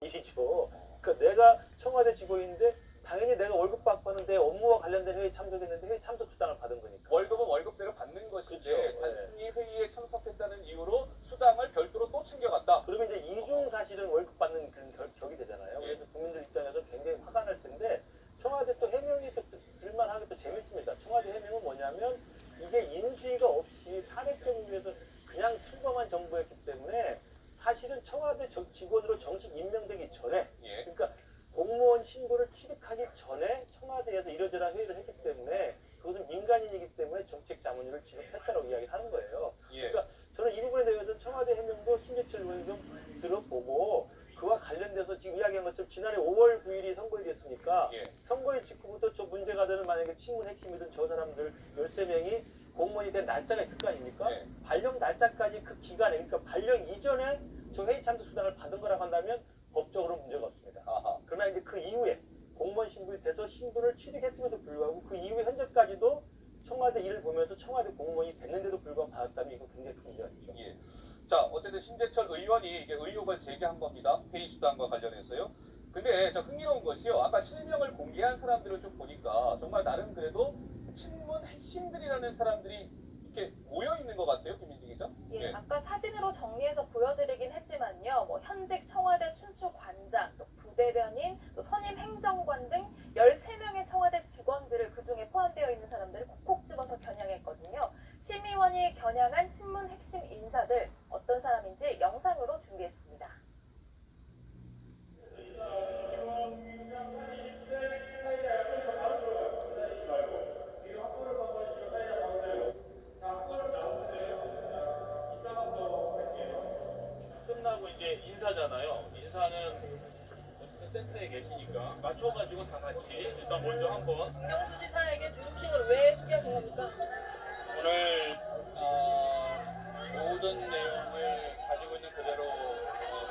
일이죠. 그러니까 내가 청와대 직원인데 당연히 내가 월급 받고 하는 내 업무와 관련된 회의 참석했는데 회의 참석 수당을 받은 거니까. 월급은 월급대로 받는 것이지 그렇죠. 단순히 회의에 참석했다는 이유로 수당을 별도로 또 챙겨갔다. 그러면 이제 이중 사실은 월급 받는 그런 격이 되잖아요. 예. 그래서 국민들 입장에서 굉장히 화가 날 텐데 청와대 또 해명이 또 들만하게 또 재밌습니다. 청와대 해명은 뭐냐면 이게 인수위가 없이 탄핵 정부에서 그냥 출범한 정부였기 때문에 사실은 청와대 직원으로 정식 임명되기 전에 예. 그러니까 공무원 신분을 취득하기 전에 청와대에서 이러저러한 회의를 했기 때문에 그것은 민간인이기 때문에 정책 자문료를 지급했다고 이야기를 하는 거예요. 예. 그러니까 저는 이 부분에 대해서는 청와대 해명도 신재철 의원이 좀 들어보고 그와 관련돼서 지금 이야기한 것처럼 지난해 5월 9일이 선거일이었으니까 예. 선거일 직후부터 저 문제가 되는 만약에 친문 핵심이든 저 사람들 13명이 공무원이 된 날짜가 있을 거 아닙니까? 예. 발령 날짜까지 그 기간에 그러니까 발령 이전에 저 회의 참석 수당을 받은 거라고 한다면 법적으로 문제가 없습니다. 아하. 그러나 이제 그 이후에 공무원 신분이 돼서 신분을 취득했음에도 불구하고 그 이후에 현재까지도 청와대 일을 보면서 청와대 공무원이 됐는데도 불구하고 받았다면 이거 굉장히 큰 문제가 있죠. 예. 자, 어쨌든 신재철 의원이 이게 의혹을 제기한 겁니다. 회의 수당과 관련해서요. 근데 저 흥미로운 것이요. 아까 실명을 공개한 사람들을 좀 보니까 정말 나름 그래도 친문 핵심들이라는 사람들이 이렇게 모여 있는 것 같아요, 김민지 기자. 예, 아까 사진으로 정리해서 보여드리긴 했지만요. 뭐 현직 청와대 춘추 관장, 또 부대변인, 또 선임 행정관 등 13명의 청와대 직원들을 그중에 포함되어 있는 사람들을 콕콕 집어서 겨냥했거든요. 심의원이 겨냥한 친문 핵심 인사들 어떤 사람인지 영상으로 준비했습니다. 끝나고 이제 인사잖아요. 인사는 어쨌든 센터에 계시니까 맞춰가지고 다 같이 일단 먼저 한번 김경수 지사에게 드루킹을 왜 소개하신 겁니까? 오늘 모든 내용을 가지고 있는 그대로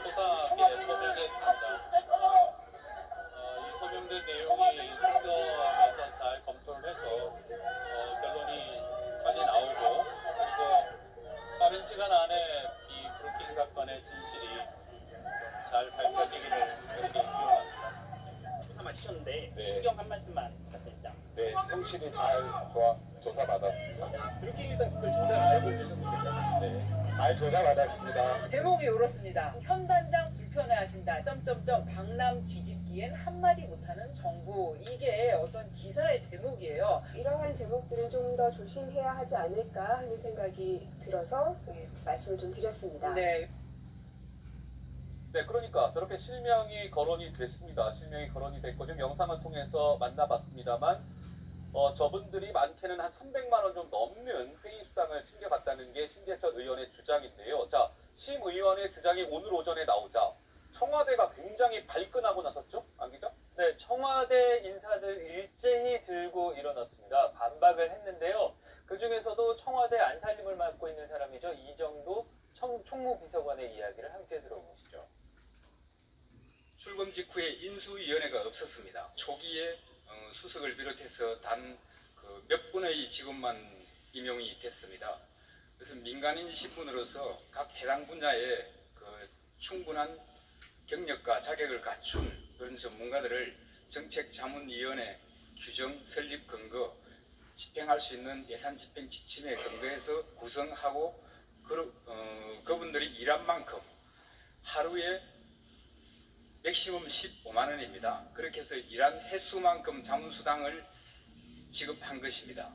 소상하게 소개했습니다. 이 소명된 내용이 선거에서 잘 검토를 해서 결론이 빨리 나오고 그리고 빠른 시간 안에 이 브루킹 사건의 진실이 잘 밝혀지기를 여러분께 기원합니다. 조사 마치셨는데 네. 신경 한 말씀만 부탁드립니다. 네, 성실히 잘 조사받았습니다. 그렇게 일단 그걸 잘 알고 계셨습니다. 네, 잘 조사받았습니다. 제목이 이렇습니다. 현 단장 불편해하신다. 박람 뒤집기엔 한마디 못하는 정부. 이게 어떤 기사의 제목이에요. 이러한 제목들은 좀 더 조심해야 하지 않을까 하는 생각이 들어서 말씀을 좀 드렸습니다. 네. 네, 그러니까 저렇게 실명이 거론이 됐습니다. 실명이 거론이 됐고 지금 영상을 통해서 만나봤습니다만 저분들이 많게는 한 300만 원 좀 넘는 회의 수당을 챙겨갔다는 게 신재철 의원의 주장인데요. 자, 심 의원의 주장이 오늘 오전에 나오자 청와대가 굉장히 발끈하고 나섰죠? 안 기자? 네, 청와대 인사들 일제히 들고 일어났습니다. 반박을 했는데요. 그 중에서도 청와대 안살림을 맡고 있는 사람이죠. 이정도 총무비서관의 이야기를 함께 들어보시죠. 출범 직후에 인수위원회가 없었습니다. 초기에 수석을 비롯해서 단 몇 분의 직원만 임용이 됐습니다. 그래서 민간인 신분으로서 각 해당 분야에 충분한 경력과 자격을 갖춘 그런 전문가들을 정책자문위원회 규정 설립 근거, 집행할 수 있는 예산 집행 지침에 근거해서 구성하고 그분들이 일한 만큼 하루에 맥시멈 15만 원입니다. 그렇게 해서 일한 횟수만큼 자문수당을 지급한 것입니다.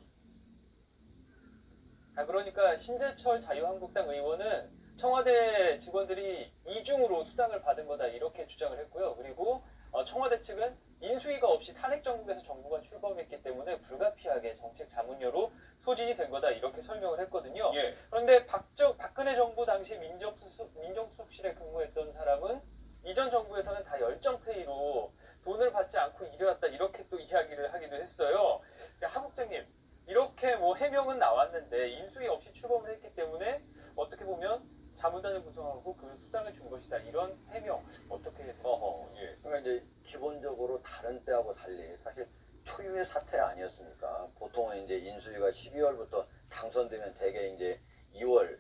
그러니까 심재철 자유한국당 의원은 청와대 직원들이 이중으로 수당을 받은 거다 이렇게 주장을 했고요. 그리고 청와대 측은 인수위가 없이 탄핵 정국에서 정부가 출범했기 때문에 불가피하게 정책 자문료로 소진이 된 거다 이렇게 설명을 했거든요. 예. 그런데 박근혜 정부 당시 민정수석실에 근무했던 사람은 이전 정부에서는 다 열정페이로 돈을 받지 않고 일해왔다 이렇게 또 이야기를 하기도 했어요. 하 국장님, 이렇게 뭐 해명은 나왔는데 인수위 없이 출범을 했기 때문에 어떻게 보면 자문단을 구성하고 그 수당을 준 것이다 이런 해명 어떻게 해석하세요? 예. 그러니까 이제 기본적으로 다른 때하고 달리 사실 초유의 사태 아니었습니까? 보통은 이제 인수위가 12월부터 당선되면 대개 이제 2월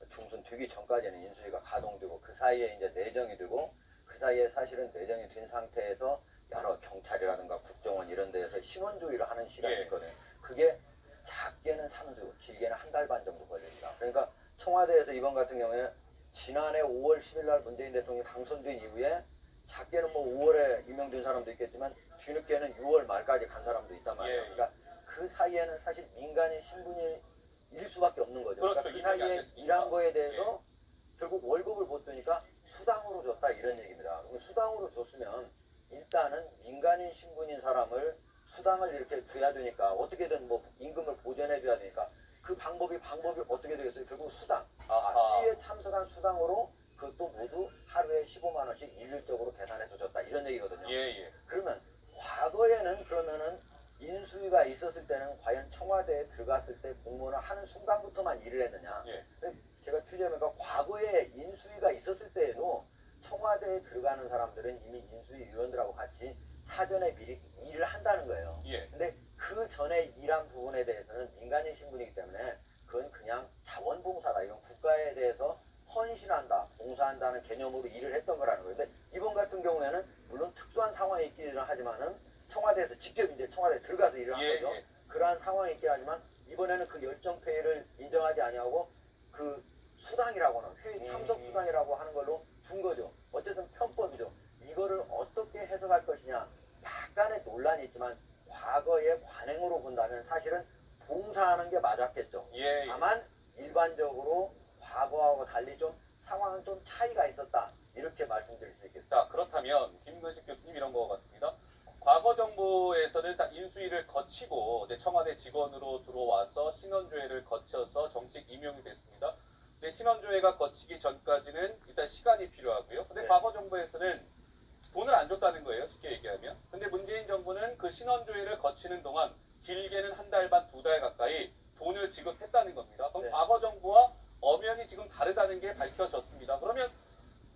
중순 되기 전까지는 인수위가 가동되고 그 사이에 이제 내정이 되고 그 사이에 사실은 사실은 내정이 된 상태에서 여러 경찰이라든가 국정원 이런 데에서 신원조회를 하는 시간이 예. 있거든요. 그게 작게는 3주, 길게는 한 달 반 정도 걸립니다. 그러니까 청와대에서 이번 같은 경우에 지난해 5월 10일 날 문재인 대통령이 당선된 이후에 작게는 뭐 5월에 임명된 사람도 있겠지만 뒤늦게는 6월 말까지 간 사람도 있단 말이에요. 예. 그러니까 그 사이에는 사실 민간인 신분일 수밖에 없는 거죠. 그렇죠. 그러니까 그 임명이 안 사이에 됐으니까. 일한 거에 대해서 결국 월급을 못 주니까 수당으로 줬다 이런 얘기입니다. 그럼 수당으로 줬으면 일단은 민간인 신분인 사람을 수당을 이렇게 줘야 되니까 어떻게든 뭐 임금을 보전해 줘야 되니까 그 방법이 어떻게 되겠어요? 결국 수당. 아하. 회의에 참석한 수당으로 그것도 모두 하루에 15만 원씩 일률적으로 계산해서 줬다 이런 얘기거든요. 예. 그러면 과거에는 그러면은 인수위가 있었을 때는 과연 청와대에 들어갔을 때 공무원을 하는 순간부터만 일을 했느냐? 예. 제가 취재해보니까 과거에 인수위가 있었을 때에도 청와대에 들어가는 사람들은 이미 인수위 위원들하고 같이 사전에 미리 일을 한다는 거예요. 예. 근데 그 전에 일한 부분에 대해서는 민간인 신분이기 때문에 그건 그냥 자원봉사다. 이건 국가에 대해서 헌신한다, 봉사한다는 개념으로 일을 했던 거라는 거예요. 근데 이번 같은 경우에는 물론 특수한 상황이 있기는 하지만은 청와대에서 직접 이제 청와대에 들어가서 일을 한 예, 거죠. 예. 그러한 상황이 있긴 하지만 이번에는 그 열정페이를 인정하지 아니하고 그 수당이라고는 회의 참석 수당이라고 하는 걸로 준 거죠. 어쨌든 편법이죠. 이거를 어떻게 해석할 것이냐 약간의 논란이 있지만 과거의 관행으로 본다면 사실은 봉사하는 게 맞았겠죠. 예. 다만 일반적으로 과거하고 달리 좀 상황은 좀 차이가 있었다 이렇게 말씀드릴 수 있겠습니다. 자, 그렇다면 김근식 교수님 이런 것 같습니다. 과거 정부에서는 다 인수위를 거치고 청와대 직원으로 들어와서 신원조회를 거쳐서 정식 임용이 됐습니다. 근데 신원조회가 거치기 전까지는 일단 시간이 필요하고요. 근데 네. 과거 정부에서는 돈을 안 줬다는 거예요, 쉽게 얘기하면. 근데 문재인 정부는 그 신원조회를 거치는 동안 길게는 한 달 반, 2달 가까이 돈을 지급했다는 겁니다. 그럼 네. 과거 정부와 엄연히 지금 다르다는 게 밝혀졌습니다. 그러면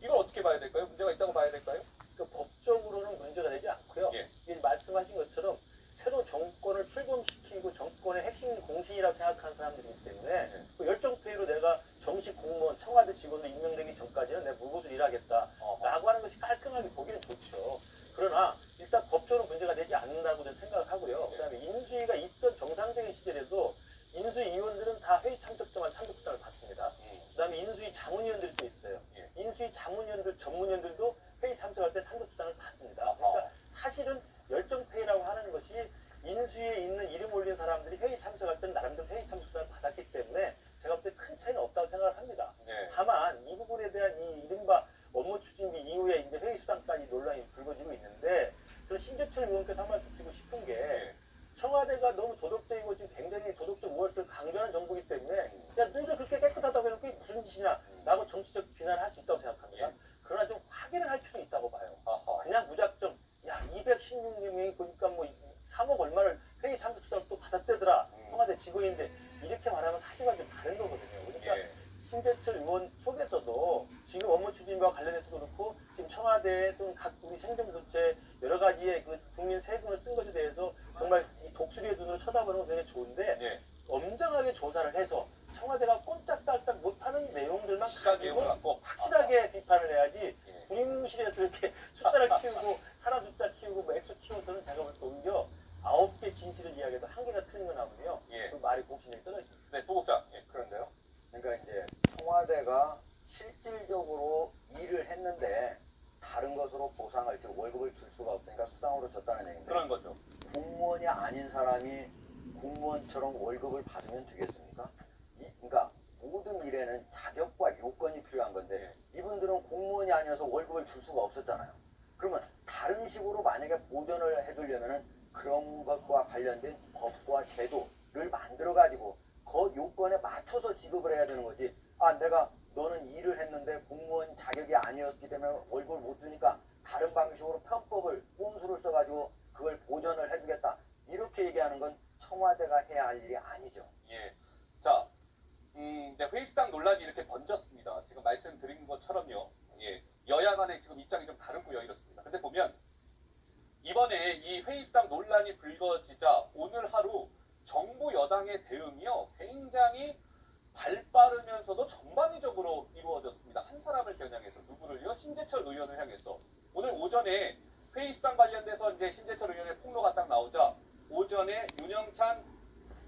이걸 어떻게 봐야 될까요? 문제가 있다고 봐야 될까요? 그 법적으로는 문제가 되지 않고요. 예. 이게 말씀하신 것처럼 새로 정권을 출범시키고 정권의 핵심 공신이라고 생각하는 사람들이기 때문에 그 열정페이로 내가 정식 공무원 청와대 직원으로 임명되기 전까지는 내가 무고수를 일하겠다라고 하는 것이 깔끔하게 보기는 좋죠. 그러나 일단 법적으로 문제가 되지 않는다고 저는 생각을 하고요. 그다음에 인수위가 있던 정상적인 시절에도 인수위 위원들은 다 회의 참석 때만 참석장을 받습니다. 그다음에 인수위 자문위원들이 또 있어요. 예. 인수위 자문위원들, 전문위원들도 회의 참석할 때 참석장을 받습니다. 그러니까 사실은 열정페이라고 하는 것이 인수위에 있는 이름 올린 사람들이 회의 참석할 때는 나름대로 회의 참석장을 받았기 때문에 제가 볼 때 큰 차이는 없다고 생각을 합니다. 네. 다만 이 부분에 대한 이 이른바 업무 추진비 이후에 이제 회의 수당까지 논란이 불거지고 있는데 저는 신재철 의원께서 한 말씀 드리고 싶은 게 청와대가 너무 도덕적이고 지금 굉장히 도덕적 우월성을 강조하는 정부이기 때문에 야 너희들 그렇게 깨끗하다고 해놓고 이게 무슨 짓이냐 라고 정치적 비난을 할 수 있다고 생각합니다. 그러나 좀 확인을 할 필요는 있다고 봐요. 아하. 그냥 무작정 야 216명이 보니까 뭐 3억 얼마를 회의 참석 수당을 또 받았대더라 청와대 직원인데 이렇게 말하면 사실과 좀 다른 거거든요. 그러니까 예. 신재철 의원 속에서도 지금 업무 추진과 관련해서도 그렇고 지금 청와대 또는 각 우리 행정부처의 여러 가지의 그 국민 세금을 쓴 것에 대해서 정말 이 독수리의 눈으로 쳐다보는 건 굉장히 좋은데 예. 엄정하게 조사를 해서 청와대가 꼼짝달싹 못하는 내용들만 시간 내용을 가지고 갖고 확실하게 비판을 해야지 예. 구림실에서 이렇게 숫자를 키우고 사람 숫자 키우고 뭐 액수 키워서는 제가 볼 때 오히려 9개 진실을 이야기해도 1개가 틀린 거 나오면요 예. 그 말이 공신력이 떨어집니다. 네, 부국장. 예. 그런데요. 그러니까 이제 청와대가 실질적으로 일을 했는데 다른 것으로 보상을 즉 월급을 줄 수가 없으니까 수당으로 줬다는 얘기인데 그런 거죠. 공무원이 아닌 사람이 공무원처럼 월급을 받으면 되겠습니까? 그러니까 모든 일에는 자격과 요건이 필요한 건데 이분들은 공무원이 아니어서 월급을 줄 수가 없었잖아요. 그러면 다른 식으로 만약에 보전을 해두려면은 그런 것과 관련된 법과 제도를 만들어가지고 그 요건에 맞춰서 지급을 해야 되는 거지. 아 내가 너는 일을 했는데 공무원 자격이 아니었기 때문에 월급을 못 주니까 다른 방식으로 편법을 꼼수를 써가지고 그걸 보전을 해주겠다. 이렇게 얘기하는 건 청와대가 해야 할 일이 아니죠. 예. 자, 네, 회의수당 논란이 이렇게 번졌습니다. 지금 말씀드린 것처럼요. 예. 여야 간의 지금 입장이 좀 다르고요. 이렇습니다. 근데 보면 이번에 이 회의수당 논란이 불거지자 오늘 하루 정부 여당의 대응이요. 굉장히 발빠르면서도 전반적으로 이루어졌습니다. 한 사람을 겨냥해서 누구를요? 신재철 의원을 향해서 오늘 오전에 회의 수당 관련돼서 이제 심재철 의원의 폭로가 딱 나오자 오전에 윤영찬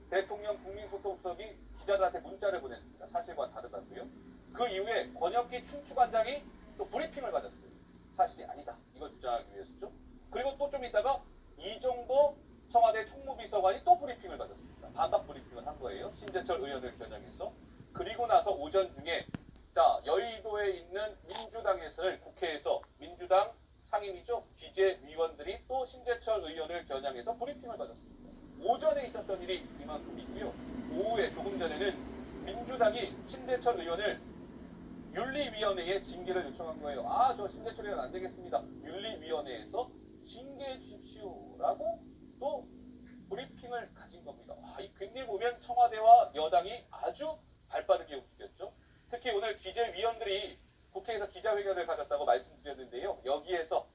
대통령 국민소통수석이 기자들한테 문자를 보냈습니다. 사실과 다르다고요. 그 이후에 권혁기 춘추관장이 또 브리핑을 가졌어요. 사실이 아니다. 이걸 주장하기 위해서죠. 그리고 또 좀 있다가 이종도 청와대 총무비서관이 또 브리핑을 가졌습니다. 반박 브리핑을 한 거예요. 심재철 의원을 겨냥해서. 그리고 나서 오전 중에 자 여의도에 있는 민주당에서는 국회에서 민주당 상임위죠. 기재위원들이 또 심재철 의원을 겨냥해서 브리핑을 가졌습니다. 오전에 있었던 일이 이만큼이고요. 오후에 조금 전에는 민주당이 심재철 의원을 윤리위원회에 징계를 요청한 거예요. 아, 저 심재철 의원 안 되겠습니다. 윤리위원회에서 징계해 주십시오라고 또 브리핑을 가진 겁니다. 이 굉장히 보면 청와대와 여당이 아주 발빠르게 움직였죠. 특히 오늘 기재위원들이 국회에서 기자회견을 가졌다고 말씀드렸는데요. 여기에서